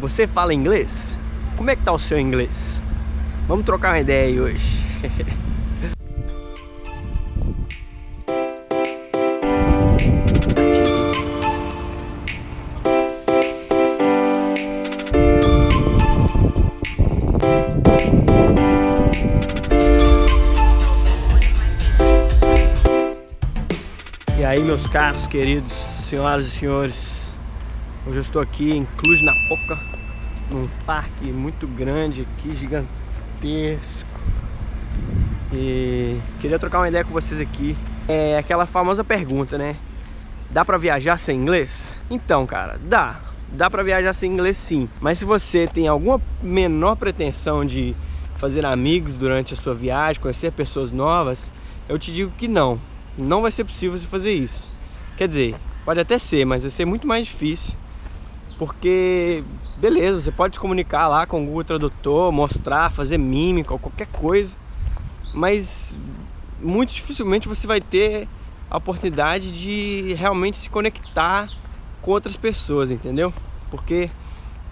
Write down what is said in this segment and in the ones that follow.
Você fala inglês? Como é que tá o seu inglês? Vamos trocar uma ideia aí hoje. E aí, meus caros, queridos, senhoras e senhores, hoje eu estou aqui em Cluj-Napoca, num parque muito grande aqui, gigantesco, e queria trocar uma ideia com vocês aqui. É aquela famosa pergunta, né? Dá pra viajar sem inglês? Então, cara, dá pra viajar sem inglês sim, mas se você tem alguma menor pretensão de fazer amigos durante a sua viagem, conhecer pessoas novas, eu te digo que não vai ser possível você fazer isso. Quer dizer, pode até ser, mas vai ser muito mais difícil. Porque, beleza, você pode se comunicar lá com o Google Tradutor, mostrar, fazer mímica ou qualquer coisa, mas muito dificilmente você vai ter a oportunidade de realmente se conectar com outras pessoas, entendeu? Porque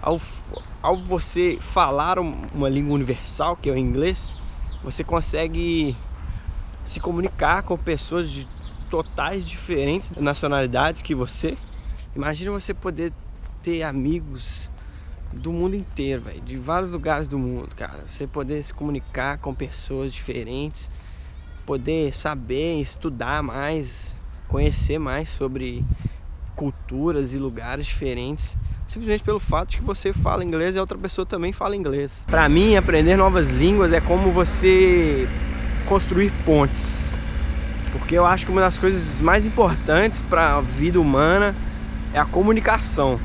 ao você falar uma língua universal, que é o inglês, você consegue se comunicar com pessoas de totais diferentes nacionalidades que você. Imagina você poder ter amigos do mundo inteiro, velho, de vários lugares do mundo, cara. Você poder se comunicar com pessoas diferentes, poder saber, estudar mais, conhecer mais sobre culturas e lugares diferentes, simplesmente pelo fato de que você fala inglês e a outra pessoa também fala inglês. Pra mim, aprender novas línguas é como você construir pontes, porque eu acho que uma das coisas mais importantes para a vida humana é a comunicação.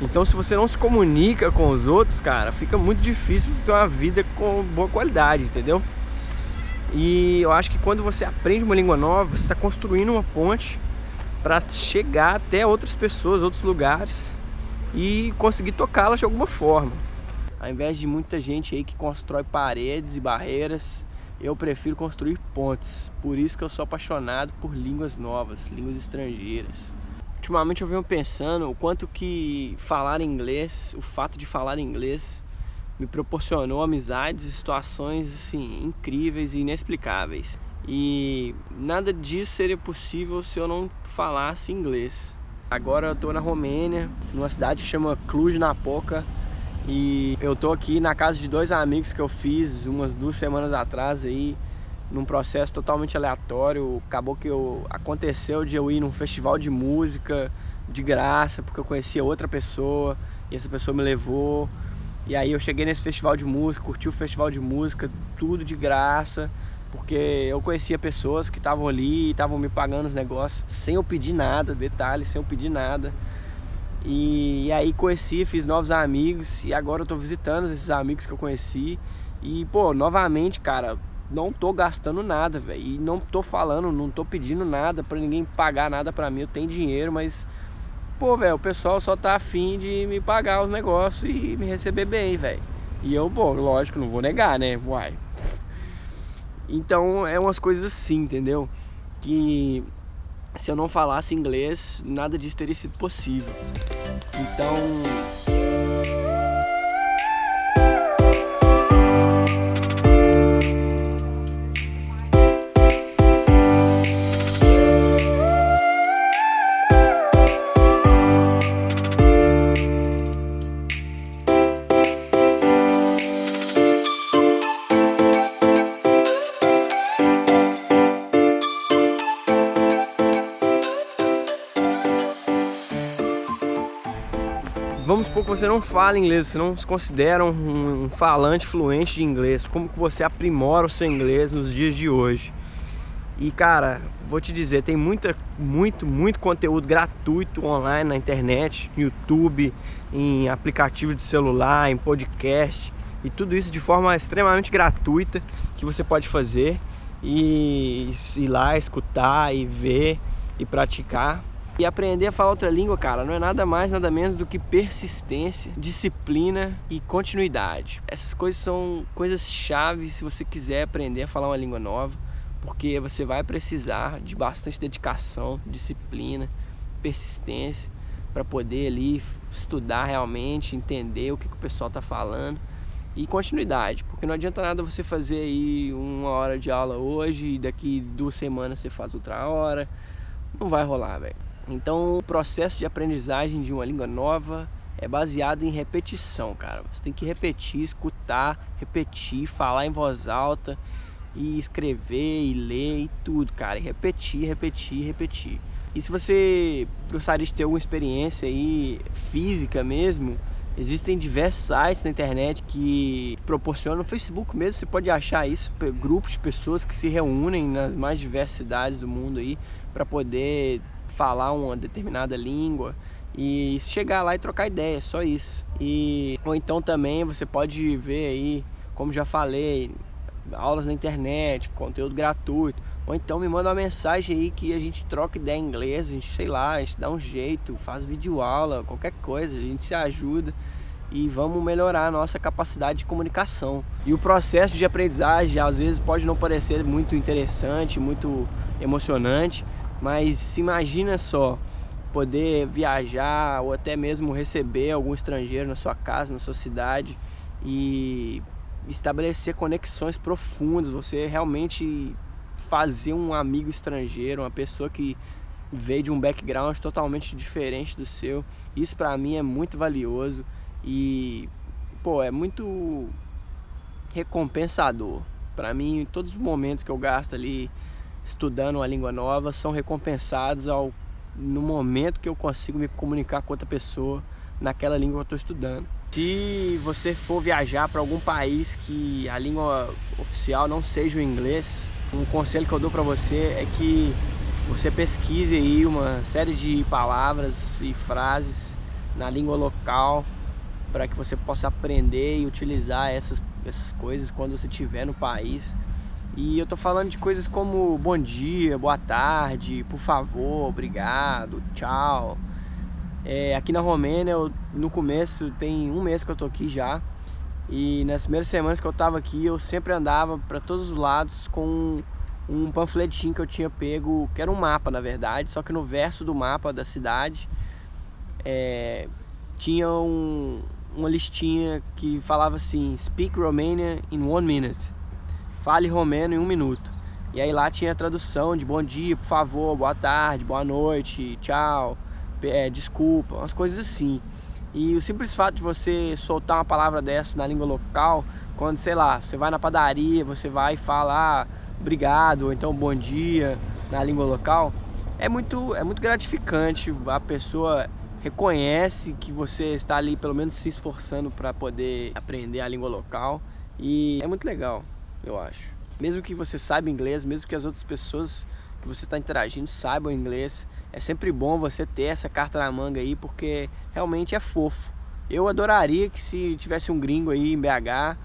Então, se você não se comunica com os outros, cara, fica muito difícil você ter uma vida com boa qualidade, entendeu? E eu acho que quando você aprende uma língua nova, você está construindo uma ponte para chegar até outras pessoas, outros lugares e conseguir tocá-las de alguma forma. Ao invés de muita gente aí que constrói paredes e barreiras, eu prefiro construir pontes. Por isso que eu sou apaixonado por línguas novas, línguas estrangeiras. Ultimamente eu venho pensando o quanto que falar inglês, o fato de falar inglês, me proporcionou amizades e situações assim, incríveis e inexplicáveis. E nada disso seria possível se eu não falasse inglês. Agora eu tô na Romênia, numa cidade que chama Cluj-Napoca. E eu tô aqui na casa de dois amigos que eu fiz umas 2 semanas atrás aí, num processo totalmente aleatório. Acabou que aconteceu de eu ir num festival de música de graça, porque eu conhecia outra pessoa e essa pessoa me levou. E aí eu cheguei nesse festival de música, curti o festival de música, tudo de graça, porque eu conhecia pessoas que estavam ali e estavam me pagando os negócios sem eu pedir nada, detalhe, sem eu pedir nada. E aí conheci, fiz novos amigos e agora eu tô visitando esses amigos que eu conheci. E pô, novamente, cara, não tô gastando nada, velho. E não tô falando, não tô pedindo nada pra ninguém pagar nada pra mim. Eu tenho dinheiro, mas pô, velho, o pessoal só tá afim de me pagar os negócios e me receber bem, velho. E eu, pô, lógico, não vou negar, né? Uai. Então é umas coisas assim, entendeu? Que se eu não falasse inglês, nada disso teria sido possível. Então vamos supor que você não fala inglês, você não se considera um falante fluente de inglês. Como que você aprimora o seu inglês nos dias de hoje? E cara, vou te dizer, tem muito conteúdo gratuito online na internet, no YouTube, em aplicativo de celular, em podcast, e tudo isso de forma extremamente gratuita que você pode fazer e ir lá escutar e ver e praticar. E aprender a falar outra língua, cara, não é nada mais, nada menos do que persistência, disciplina e continuidade. Essas coisas são coisas chaves se você quiser aprender a falar uma língua nova, porque você vai precisar de bastante dedicação, disciplina, persistência, para poder ali estudar realmente, entender o que o pessoal tá falando. E continuidade, porque não adianta nada você fazer aí 1 hora de aula hoje e daqui 2 semanas você faz outra hora. Não vai rolar, velho. Então o processo de aprendizagem de uma língua nova é baseado em repetição, cara. Você tem que repetir, escutar, repetir, falar em voz alta e escrever e ler e tudo, cara. E repetir, repetir, repetir. E se você gostaria de ter alguma experiência aí física mesmo, existem diversos sites na internet que proporcionam, no Facebook mesmo, você pode achar isso, grupos de pessoas que se reúnem nas mais diversas cidades do mundo aí para poder falar uma determinada língua e chegar lá e trocar ideia, só isso. Ou então também você pode ver aí, como já falei, aulas na internet, conteúdo gratuito. Ou então me manda uma mensagem aí que a gente troca ideia em inglês, a gente, sei lá, a gente dá um jeito, faz videoaula, qualquer coisa, a gente se ajuda e vamos melhorar a nossa capacidade de comunicação. E o processo de aprendizagem às vezes pode não parecer muito interessante, muito emocionante, mas se imagina só poder viajar ou até mesmo receber algum estrangeiro na sua casa, na sua cidade e estabelecer conexões profundas, você realmente fazer um amigo estrangeiro, uma pessoa que veio de um background totalmente diferente do seu. Isso pra mim é muito valioso e, pô, é muito recompensador. Pra mim, todos os momentos que eu gasto ali estudando uma língua nova são recompensados no momento que eu consigo me comunicar com outra pessoa naquela língua que eu estou estudando. Se você for viajar para algum país que a língua oficial não seja o inglês, um conselho que eu dou para você é que você pesquise aí uma série de palavras e frases na língua local para que você possa aprender e utilizar essas coisas quando você estiver no país. E eu tô falando de coisas como bom dia, boa tarde, por favor, obrigado, tchau. Aqui na Romênia, no começo, tem 1 mês que eu tô aqui já. E nas primeiras semanas que eu tava aqui, eu sempre andava para todos os lados com um panfletinho que eu tinha pego, que era um mapa na verdade, só que no verso do mapa da cidade tinha uma listinha que falava assim: Speak Romanian in 1 minute. Fale romeno em 1 minuto. E aí lá tinha a tradução de bom dia, por favor, boa tarde, boa noite, tchau, desculpa, umas coisas assim. E o simples fato de você soltar uma palavra dessa na língua local, quando, sei lá, você vai na padaria, você vai e fala obrigado, ou então bom dia na língua local, é muito gratificante. A pessoa reconhece que você está ali pelo menos se esforçando para poder aprender a língua local e é muito legal. Eu acho. Mesmo que você saiba inglês, mesmo que as outras pessoas que você está interagindo saibam inglês, é sempre bom você ter essa carta na manga aí, porque realmente é fofo. Eu adoraria que se tivesse um gringo aí em BH,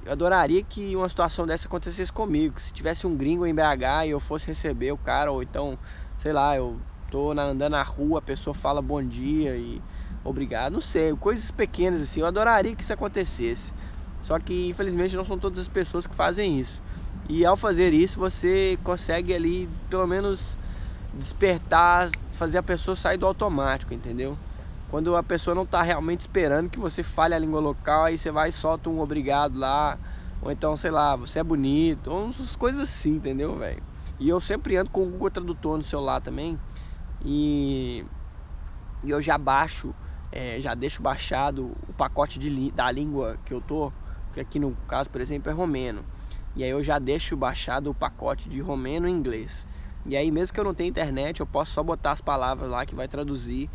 eu adoraria que uma situação dessa acontecesse comigo. Se tivesse um gringo em BH e eu fosse receber o cara, ou então, sei lá, eu tô andando na rua, a pessoa fala bom dia e obrigado, não sei, coisas pequenas assim, eu adoraria que isso acontecesse. Só que infelizmente não são todas as pessoas que fazem isso. E ao fazer isso você consegue ali pelo menos despertar, fazer a pessoa sair do automático, entendeu? Quando a pessoa não está realmente esperando que você fale a língua local, aí você vai e solta um obrigado lá, ou então, sei lá, você é bonito, ou umas coisas assim, entendeu, velho? E eu sempre ando com o Google Tradutor no celular também, e eu já baixo, já deixo baixado o pacote da língua que eu tô, que aqui no caso, por exemplo, é romeno. E aí eu já deixo baixado o pacote de romeno e inglês. E aí mesmo que eu não tenha internet, eu posso só botar as palavras lá que vai traduzir.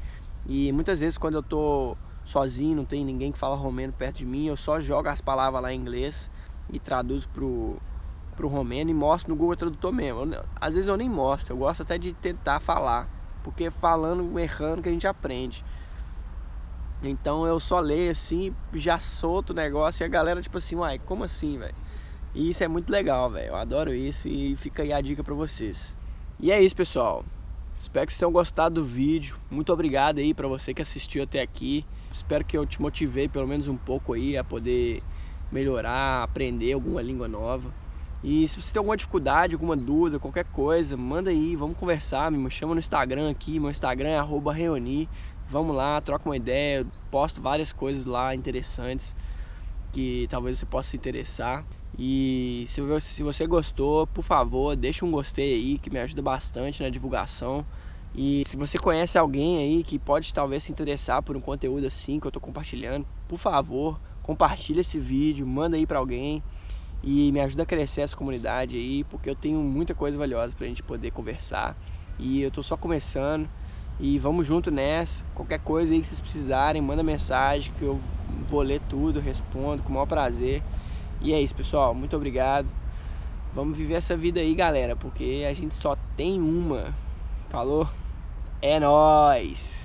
E muitas vezes quando eu tô sozinho, não tem ninguém que fala romeno perto de mim, eu só jogo as palavras lá em inglês e traduzo pro romeno e mostro no Google Tradutor mesmo. Às vezes eu nem mostro, eu gosto até de tentar falar, porque falando, errando que a gente aprende. Então eu só leio assim, já solto o negócio e a galera tipo assim, uai, como assim, velho? E isso é muito legal, velho, eu adoro isso e fica aí a dica pra vocês. E é isso, pessoal, espero que vocês tenham gostado do vídeo, muito obrigado aí pra você que assistiu até aqui. Espero que eu te motivei pelo menos um pouco aí a poder melhorar, aprender alguma língua nova. E se você tem alguma dificuldade, alguma dúvida, qualquer coisa, manda aí, vamos conversar, me chama no Instagram aqui, meu Instagram é @reoni. Vamos lá, troca uma ideia, eu posto várias coisas lá interessantes que talvez você possa se interessar. E se você gostou, por favor, deixa um gostei aí, que me ajuda bastante na divulgação. E se você conhece alguém aí que pode talvez se interessar por um conteúdo assim que eu tô compartilhando, por favor, compartilha esse vídeo, manda aí pra alguém e me ajuda a crescer essa comunidade aí, porque eu tenho muita coisa valiosa pra gente poder conversar e eu tô só começando. E vamos junto nessa. Qualquer coisa aí que vocês precisarem, manda mensagem que eu vou ler tudo, respondo com o maior prazer. E é isso, pessoal, muito obrigado. Vamos viver essa vida aí, galera, porque a gente só tem uma. Falou? É nóis!